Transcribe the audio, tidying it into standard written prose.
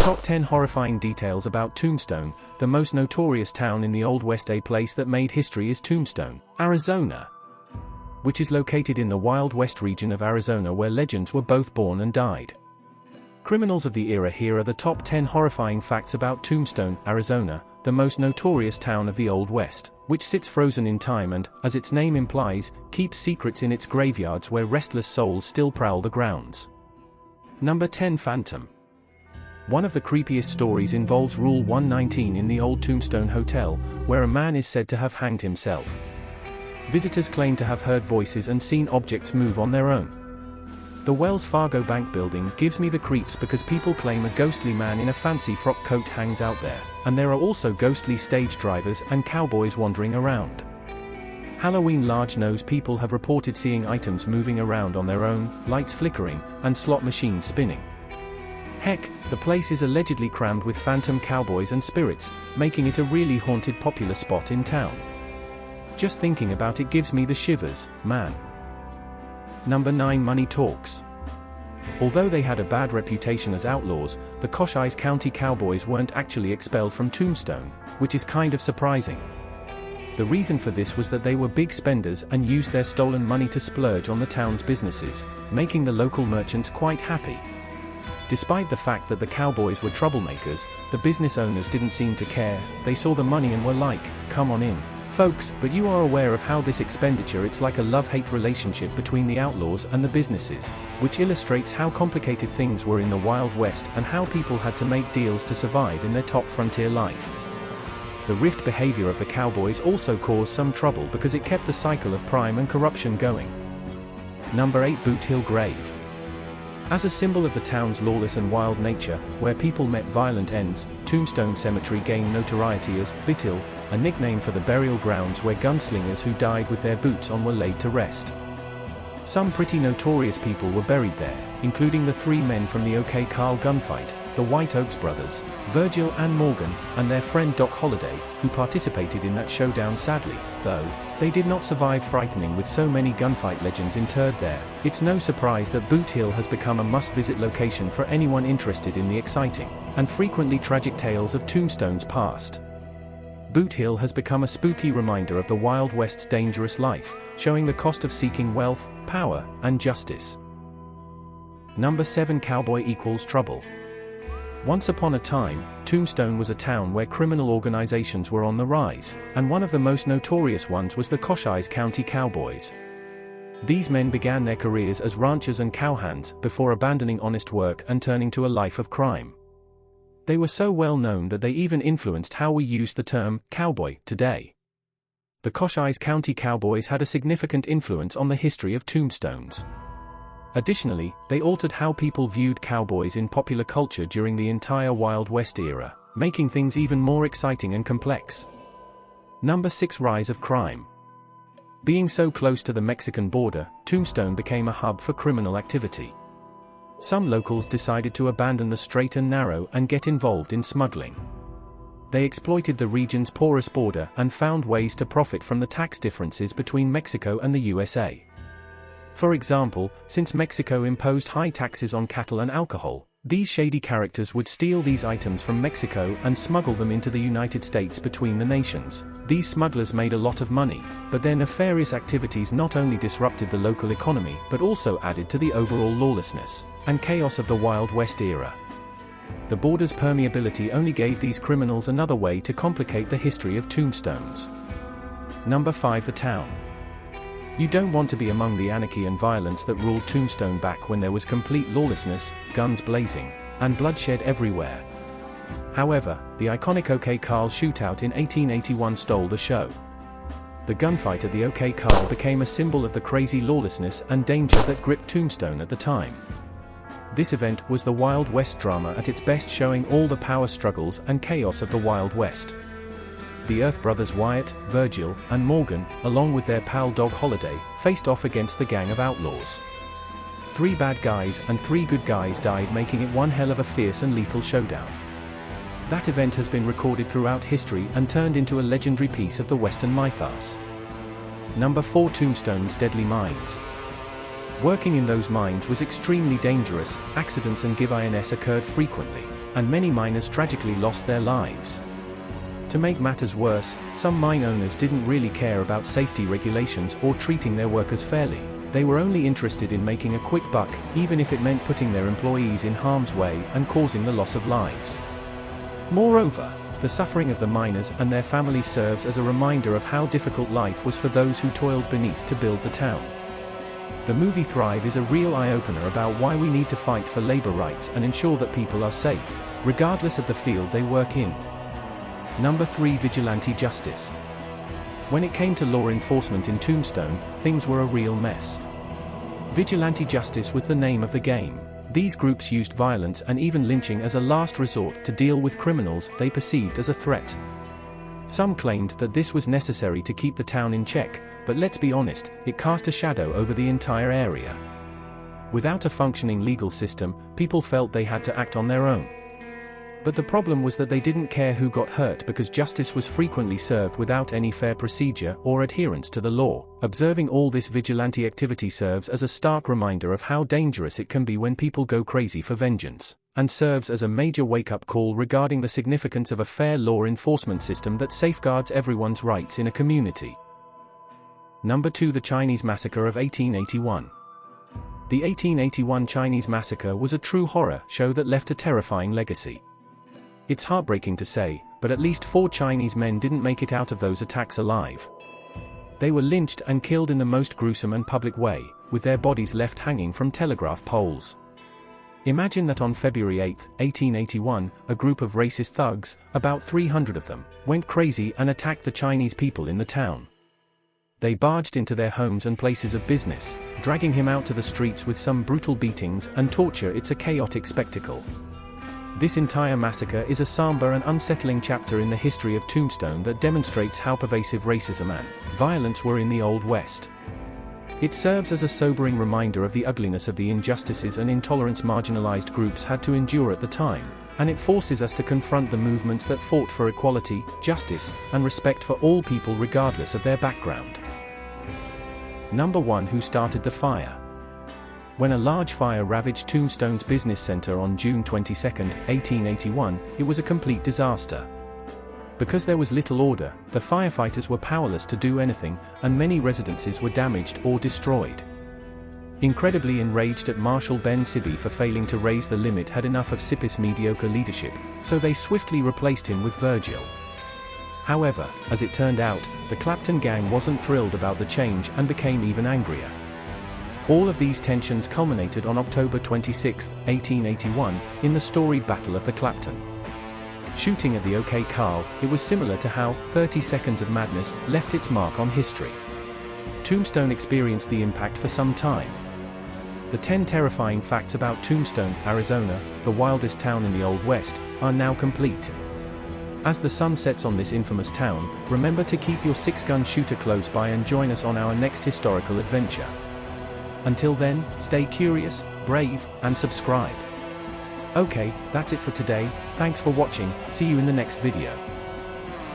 Top 10 horrifying details about Tombstone, the most notorious town in the Old West. A place that made history is Tombstone, Arizona, which is located in the Wild West region of Arizona where legends were both born and died. Criminals of the era. Here are the top 10 horrifying facts about Tombstone, Arizona, the most notorious town of the Old West, which sits frozen in time and, as its name implies, keeps secrets in its graveyards where restless souls still prowl the grounds. Number 10. Phantom. One of the creepiest stories involves Rule 119 in the old Tombstone Hotel, where a man is said to have hanged himself. Visitors claim to have heard voices and seen objects move on their own. The Wells Fargo Bank building gives me the creeps because people claim a ghostly man in a fancy frock coat hangs out there, and there are also ghostly stage drivers and cowboys wandering around. Halloween. Large nose people have reported seeing items moving around on their own, lights flickering, and slot machines spinning. Heck, the place is allegedly crammed with phantom cowboys and spirits, making it a really haunted popular spot in town. Just thinking about it gives me the shivers, man. Number 9. Money talks. Although they had a bad reputation as outlaws, the Cochise County Cowboys weren't actually expelled from Tombstone, which is kind of surprising. The reason for this was that they were big spenders and used their stolen money to splurge on the town's businesses, making the local merchants quite happy. Despite the fact that the cowboys were troublemakers, the business owners didn't seem to care. They saw the money and were like, "Come on in, folks." But you are aware of how this expenditure, it's like a love-hate relationship between the outlaws and the businesses, which illustrates how complicated things were in the Wild West and how people had to make deals to survive in their top frontier life. The rift behavior of the cowboys also caused some trouble because it kept the cycle of crime and corruption going. Number 8. Boot Hill Grave. As a symbol of the town's lawless and wild nature, where people met violent ends, Tombstone Cemetery gained notoriety as Boot Hill, a nickname for the burial grounds where gunslingers who died with their boots on were laid to rest. Some pretty notorious people were buried there, including the 3 men from the OK Carl gunfight, the White Oaks brothers, Virgil and Morgan, and their friend Doc Holliday, who participated in that showdown. Sadly, though, they did not survive. Frightening. With so many gunfight legends interred there, it's no surprise that Boot Hill has become a must-visit location for anyone interested in the exciting, and frequently tragic tales of Tombstone's past. Boot Hill has become a spooky reminder of the Wild West's dangerous life, showing the cost of seeking wealth, power, and justice. Number 7. Cowboy equals trouble. Once upon a time, Tombstone was a town where criminal organizations were on the rise, and one of the most notorious ones was the Cochise County Cowboys. These men began their careers as ranchers and cowhands before abandoning honest work and turning to a life of crime. They were so well known that they even influenced how we use the term cowboy today. The Cochise County Cowboys had a significant influence on the history of tombstones. Additionally, they altered how people viewed cowboys in popular culture during the entire Wild West era, making things even more exciting and complex. Number 6. Rise of crime. Being so close to the Mexican border, Tombstone became a hub for criminal activity. Some locals decided to abandon the straight and narrow and get involved in smuggling. They exploited the region's porous border and found ways to profit from the tax differences between Mexico and the USA. For example, since Mexico imposed high taxes on cattle and alcohol, these shady characters would steal these items from Mexico and smuggle them into the United States. Between the nations, these smugglers made a lot of money, but their nefarious activities not only disrupted the local economy but also added to the overall lawlessness and chaos of the Wild West era. The border's permeability only gave these criminals another way to complicate the history of tombstones. Number 5. The town. You don't want to be among the anarchy and violence that ruled Tombstone back when there was complete lawlessness, guns blazing, and bloodshed everywhere. However, the iconic OK Carl shootout in 1881 stole the show. The gunfight at the OK Carl became a symbol of the crazy lawlessness and danger that gripped Tombstone at the time. This event was the Wild West drama at its best, showing all the power struggles and chaos of the Wild West. The Earth brothers Wyatt, Virgil, and Morgan, along with their pal Doc Holliday, faced off against the gang of outlaws. 3 bad guys and 3 good guys died, making it one hell of a fierce and lethal showdown. That event has been recorded throughout history and turned into a legendary piece of the Western mythos. Number 4. Tombstone's deadly mines. Working in those mines was extremely dangerous. Accidents and give-ins occurred frequently. and many miners tragically lost their lives. To make matters worse, some mine owners didn't really care about safety regulations or treating their workers fairly. They were only interested in making a quick buck, even if it meant putting their employees in harm's way and causing the loss of lives. Moreover, the suffering of the miners and their families serves as a reminder of how difficult life was for those who toiled beneath to build the town. The movie Thrive is a real eye-opener about why we need to fight for labor rights and ensure that people are safe, regardless of the field they work in. Number 3. Vigilante justice. When it came to law enforcement in Tombstone, things were a real mess. Vigilante justice was the name of the game. These groups used violence and even lynching as a last resort to deal with criminals they perceived as a threat. Some claimed that this was necessary to keep the town in check, but let's be honest, it cast a shadow over the entire area. Without a functioning legal system, people felt they had to act on their own. But the problem was that they didn't care who got hurt because justice was frequently served without any fair procedure or adherence to the law. Observing all this vigilante activity serves as a stark reminder of how dangerous it can be when people go crazy for vengeance, and serves as a major wake-up call regarding the significance of a fair law enforcement system that safeguards everyone's rights in a community. Number 2. The Chinese Massacre of 1881. The 1881 Chinese Massacre was a true horror show that left a terrifying legacy. It's heartbreaking to say, but at least 4 Chinese men didn't make it out of those attacks alive. They were lynched and killed in the most gruesome and public way, with their bodies left hanging from telegraph poles. Imagine that on February 8, 1881, a group of racist thugs, about 300 of them, went crazy and attacked the Chinese people in the town. They barged into their homes and places of business, dragging him out to the streets with some brutal beatings and torture. It's a chaotic spectacle. This entire massacre is a somber and unsettling chapter in the history of Tombstone that demonstrates how pervasive racism and violence were in the Old West. It serves as a sobering reminder of the ugliness of the injustices and intolerance marginalized groups had to endure at the time, and it forces us to confront the movements that fought for equality, justice, and respect for all people regardless of their background. Number 1. Who started the fire? When a large fire ravaged Tombstone's business center on June 22, 1881, it was a complete disaster. Because there was little order, the firefighters were powerless to do anything, and many residences were damaged or destroyed. Incredibly enraged at Marshal Ben Sibby for failing to raise the limit had enough of Sibby's mediocre leadership, so they swiftly replaced him with Virgil. However, as it turned out, the Clapton gang wasn't thrilled about the change and became even angrier. All of these tensions culminated on October 26, 1881, in the storied Battle of the Clapton. Shooting at the OK Carl, it was similar to how 30 Seconds of Madness left its mark on history. Tombstone experienced the impact for some time. The 10 terrifying facts about Tombstone, Arizona, the wildest town in the Old West, are now complete. As the sun sets on this infamous town, remember to keep your 6-gun shooter close by and join us on our next historical adventure. Until then, stay curious, brave, and subscribe. Okay, that's it for today. Thanks for watching. See you in the next video.